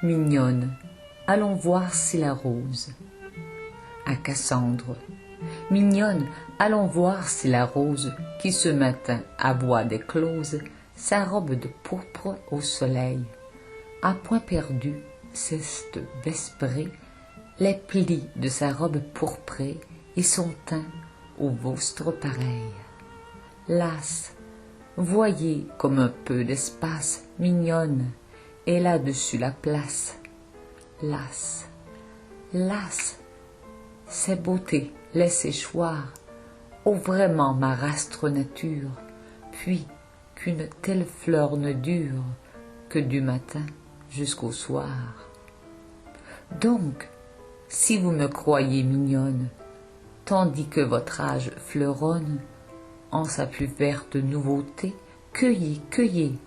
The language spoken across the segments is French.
Mignonne, allons voir si la rose. À Cassandre. Mignonne, allons voir si la rose, qui ce matin aboie d'éclose, sa robe de pourpre au soleil, à point perdu, ceste vesprée, les plis de sa robe pourprée et son teint au vôtre pareil. Las, voyez comme un peu d'espace, mignonne, et là-dessus la place. Las, las, ces beautés laissez choir, ô vraiment marastre nature, puis qu'une telle fleur ne dure que du matin jusqu'au soir. Donc, si vous me croyez mignonne, tandis que votre âge fleuronne en sa plus verte nouveauté, cueillez, cueillez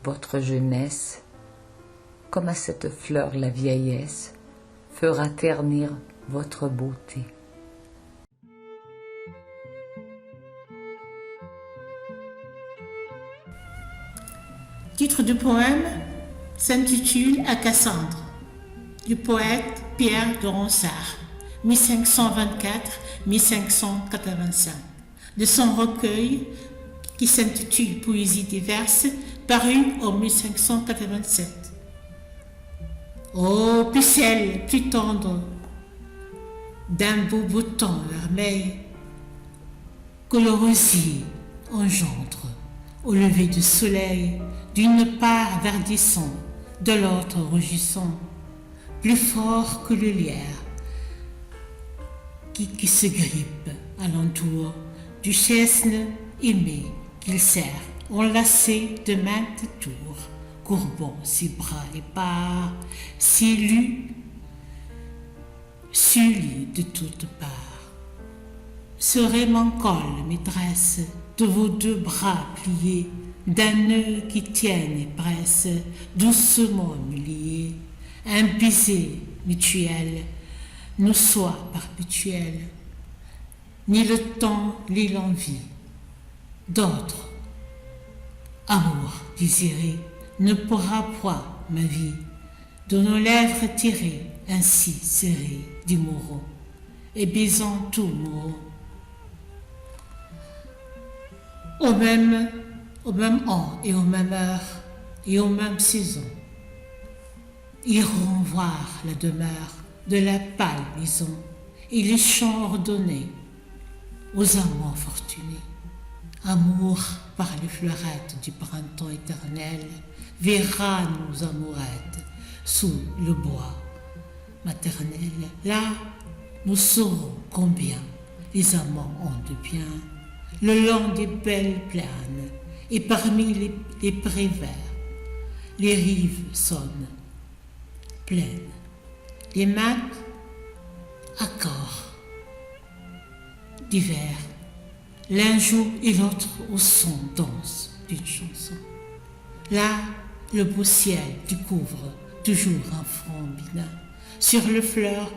votre jeunesse, comme à cette fleur la vieillesse fera ternir votre beauté. Titre du poème s'intitule À Cassandre, du poète Pierre de Ronsard, 1524-1585, de son recueil qui s'intitule Poésie diverse, paru en 1587. Ô pucelle plus tendre d'un beau bouton vermeil que le rosier engendre au lever du soleil, d'une part verdissant, de l'autre rougissant, plus fort que le lierre qui se grippe alentour du chesne aimé qu'il serre enlacé de maintes tours, courbant ses bras épars, s'élu sully de toutes parts. Serait mon col, maîtresse, de vos deux bras pliés, d'un nœud qui tienne et presse, doucement me lier, un baiser mutuel, nous soit perpétuel, ni le temps ni l'envie d'autres. Amour désiré ne pourra point ma vie de nos lèvres tirées, ainsi serrées du mouron, et baisant tout mouron. Au même an et aux mêmes heures et aux mêmes saisons, iront voir la demeure de la pâle maison et les champs ordonnés aux amants fortunés. Amour par les fleurettes du printemps éternel verra nos amourettes sous le bois maternel. Là, nous saurons combien les amants ont de bien le long des belles plaines et parmi les prés verts. Les rives sonnent pleines, les mains accords divers, l'un joue et l'autre au son danse d'une chanson. Là, le beau ciel découvre toujours un front binin. Sur le fleur,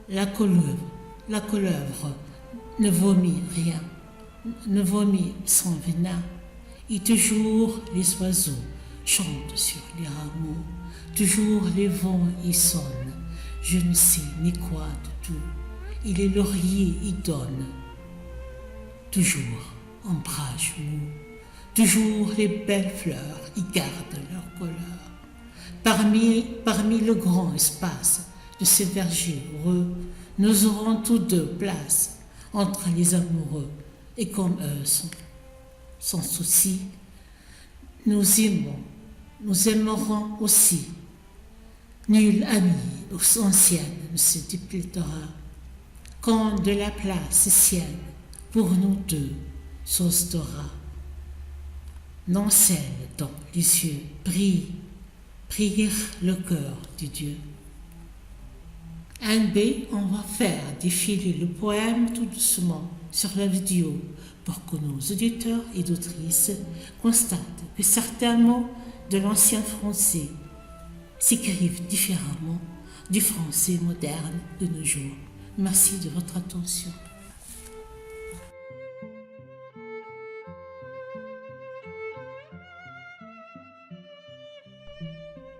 la couleuvre ne vomit rien, ne vomit son venin. Et toujours les oiseaux chantent sur les rameaux, toujours les vents y sonnent, je ne sais ni quoi de tout. Et les lauriers y donnent toujours ombrage mou, toujours les belles fleurs y gardent leur couleur. Parmi le grand espace de ces vergers heureux, nous aurons tous deux place entre les amoureux, et comme eux sans souci, nous aimerons aussi. Nul ami aux anciennes ne se déplaidera quand de la place sienne pour nous deux s'ostera. Non celle dont les yeux brillent le cœur de Dieu. Un B, on va faire défiler le poème tout doucement sur la vidéo pour que nos auditeurs et auditrices constatent que certains mots de l'ancien français s'écrivent différemment du français moderne de nos jours. Merci de votre attention.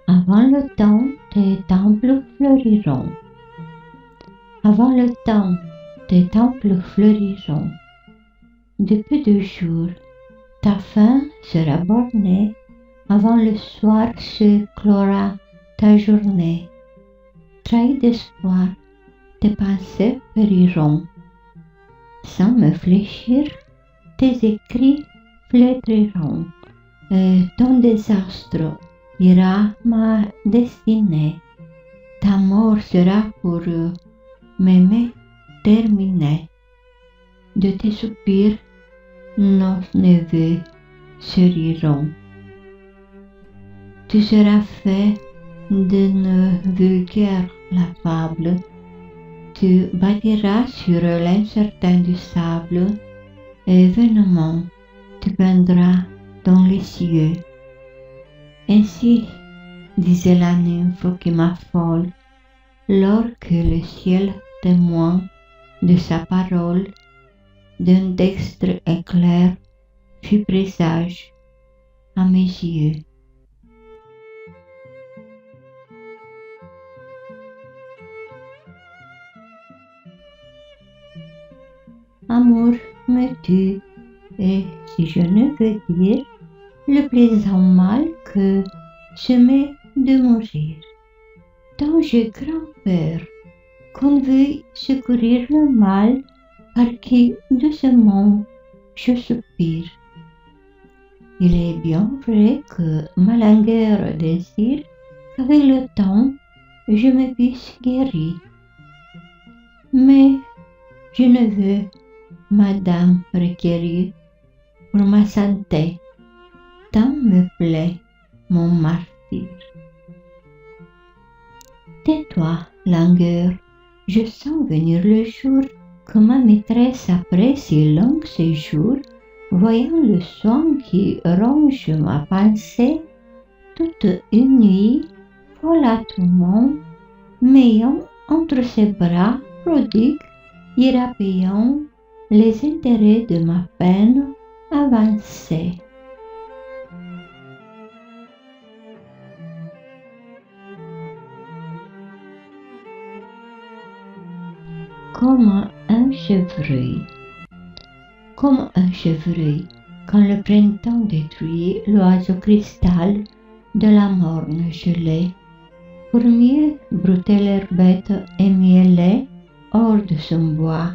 Un Avant le temps, tes temples fleuriront. Avant le temps, tes temples fleuriront. Depuis 2 jours, ta faim sera bornée. Avant le soir se clora ta journée. Trahi d'espoir, tes pensées périront. Sans me fléchir, tes écrits flétriront. Et ton désastre ira ma destinée. Ta mort sera pour m'aimer terminée. De tes soupirs, nos neveux se riront. Tu seras fait d'une vulgaire la fable. Tu bâtiras sur l'incertain du sable, et vainement tu peindras dans les cieux. Ainsi, disait la nymphe qui m'affole, lors que le ciel témoin de sa parole, d'un dextre éclair fut présage à mes yeux. Amour me tue, et si je ne veux dire le plaisant mal que je mets de mourir, tant j'ai grand peur qu'on veuille secourir le mal par qui doucement je soupire. Il est bien vrai que ma langueur désire qu'avec le temps je me puisse guérir, mais je ne veux, madame, requérir pour ma santé, tant me plaît mon martyre. Tais-toi, langueur, je sens venir le jour que ma maîtresse, après si long séjour, voyant le soin qui ronge ma pensée, toute une nuit, folle à tout monde, m'ayant entre ses bras, prodigue, ira payant les intérêts de ma peine avancée. Comme un chevreuil. Comme un chevreuil, quand le printemps détruit l'oiseau cristal de la morne gelée, pour mieux brouter l'herbette émiellée hors de son bois,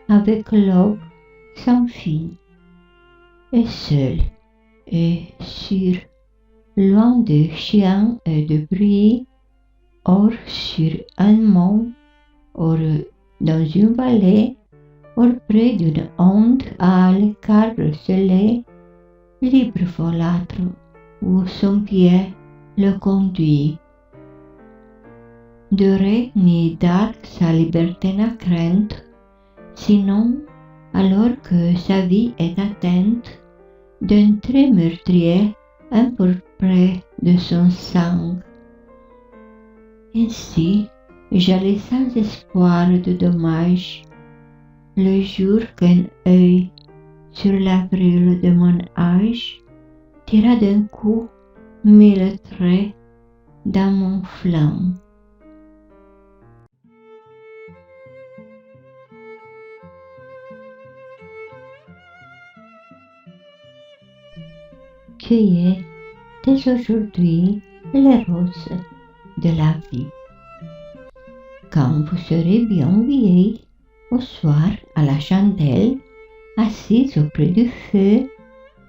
avec l'aube sans fin. Et seul, et sûr, loin de chiens et de bruit, hors sur un mont, hors dans une vallée, hors près d'une onde à l'écart recelé, libre folâtre, où son pied le conduit. De ré ni d'arc sa liberté n'a crainte, sinon, alors que sa vie est atteinte d'un trait meurtrier empourpré de son sang. Ainsi, j'allais sans espoir de dommage, le jour qu'un œil sur l'avril de mon âge tira d'un coup 1000 traits dans mon flanc. Cueillez dès aujourd'hui les roses de la vie. Quand vous serez bien vieille, au soir à la chandelle, assise auprès du feu,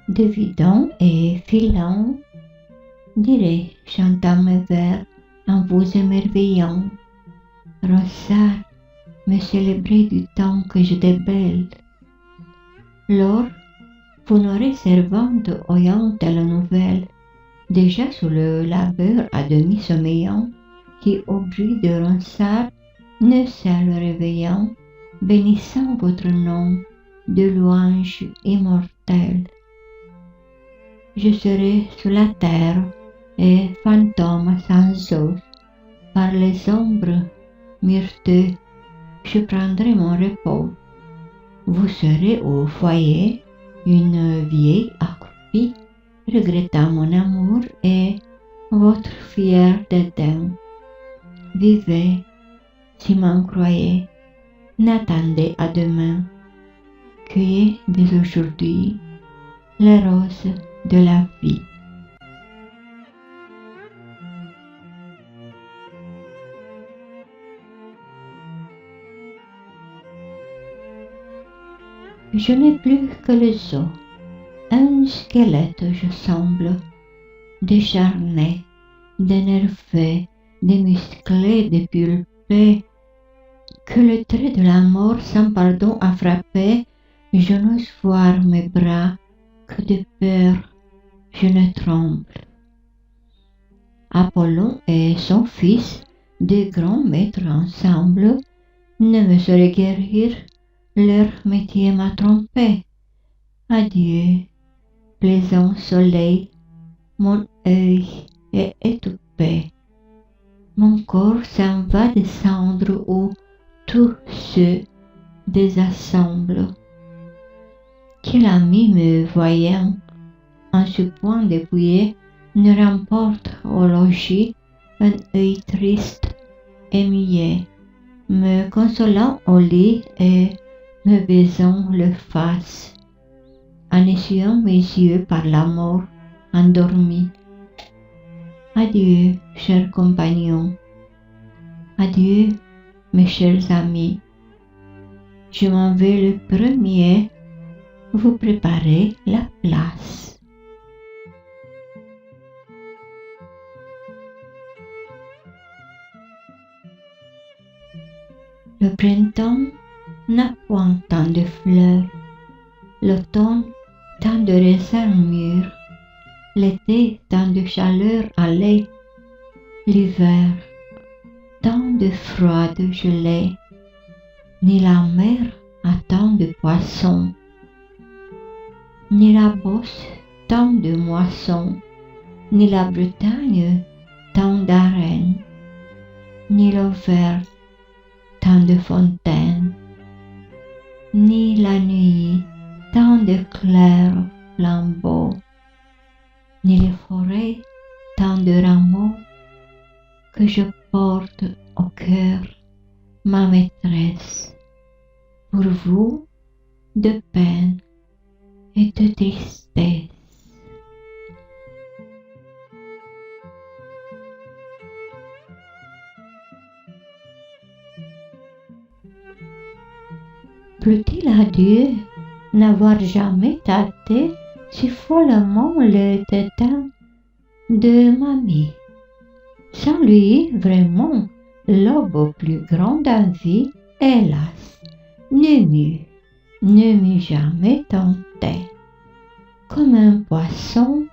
dévidant et filant, direz, chantant mes vers en vous émerveillant, Ronsard, me célébrer du temps que j'étais belle. Lors, vous n'aurez servante oyant telle nouvelle, déjà sous le labeur à demi sommeillant, qui au bruit de Ronsard, ne seul réveillant, bénissant votre nom de louange immortelle. Je serai sous la terre et fantôme sans os, par les ombres myrteux, je prendrai mon repos. Vous serez au foyer, une vieille accroupie, regrettant mon amour et votre fiers dedans. Vivez, si m'en croyez, n'attendez à demain. Cueillez dès aujourd'hui les roses de la vie. Je n'ai plus que les os, un squelette je semble, décharné, d'énervé, démusclé, dépulpé, que le trait de la mort sans pardon a frappé. Je n'ose voir mes bras, que de peur je ne tremble. Apollon et son fils, deux grands maîtres ensemble, ne me sauraient guérir, leur métier m'a trompé. Adieu, plaisant soleil, mon œil est étouffé. Mon corps s'en va descendre où tout se désassemble. Quel ami me voyant en ce point dépouillé ne remporte au logis un œil triste et muet, me consolant au lit et me baisant le face, en essuyant mes yeux par la mort endormis. Adieu, chers compagnons. Adieu, mes chers amis. Je m'en vais le premier vous préparer la place. Le printemps n'a point tant de fleurs, l'automne tant de raisins mûrs, l'été tant de chaleur allée, l'hiver tant de froide gelée, ni la mer a tant de poissons, ni la Beauce tant de moissons, ni la Bretagne tant d'arènes, ni l'Auvergne tant de fontaines, ni la nuit tant de clairs flambeaux, ni les forêts tant de rameaux, que je porte au cœur ma maîtresse, pour vous de peine et de tristesse. Plût-il à Dieu n'avoir jamais tâté si follement le dédain de mamie. Sans lui, vraiment, l'aube plus grande envie, hélas, ne m'eût jamais tenté. Comme un poisson,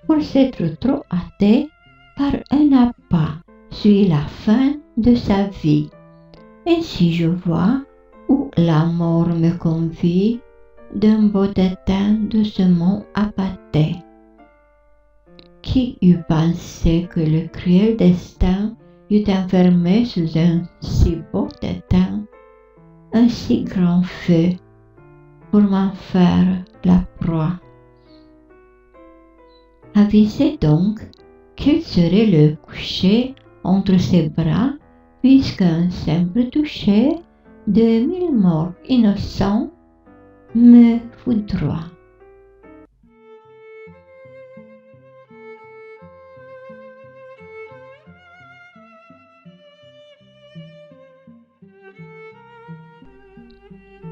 pour s'être trop hâté par un appât, suit la fin de sa vie. Ainsi je vois où la mort me convie d'un beau dédain doucement appâté. Qui eût pensé que le cruel destin eût enfermé sous un si beau dédain un si grand feu pour m'en faire la proie. Avisez donc quel serait le coucher entre ses bras, puisqu'un simple toucher de 1000 morts innocents me foudroie.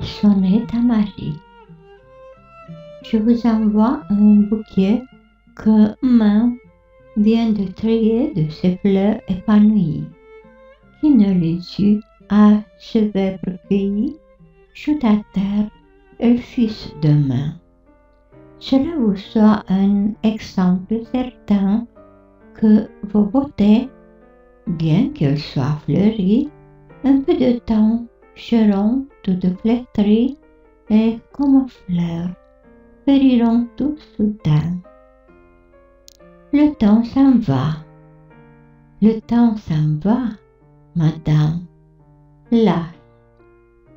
Sonnet à Marie. Je vous envoie un bouquet que main vient de trier de ses fleurs épanouies. Qui ne les eut à ce vêpres cueillis, jette à terre et fils de main. Cela vous soit un exemple certain que vos beautés, bien qu'elles soient fleuries, un peu de temps seront toutes flétries et comme fleurs périront tout soudain. Le temps s'en va, madame. Là,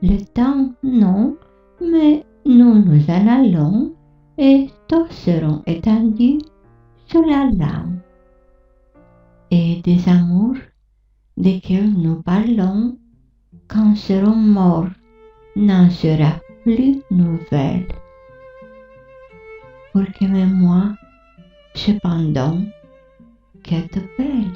le temps non, mais nous nous en allons et tous seront étendus sous la lame. et des amours desquels nous parlons quand serons morts n'en sera plus nouvelle. Pour que même moi, cependant, qu'être belle.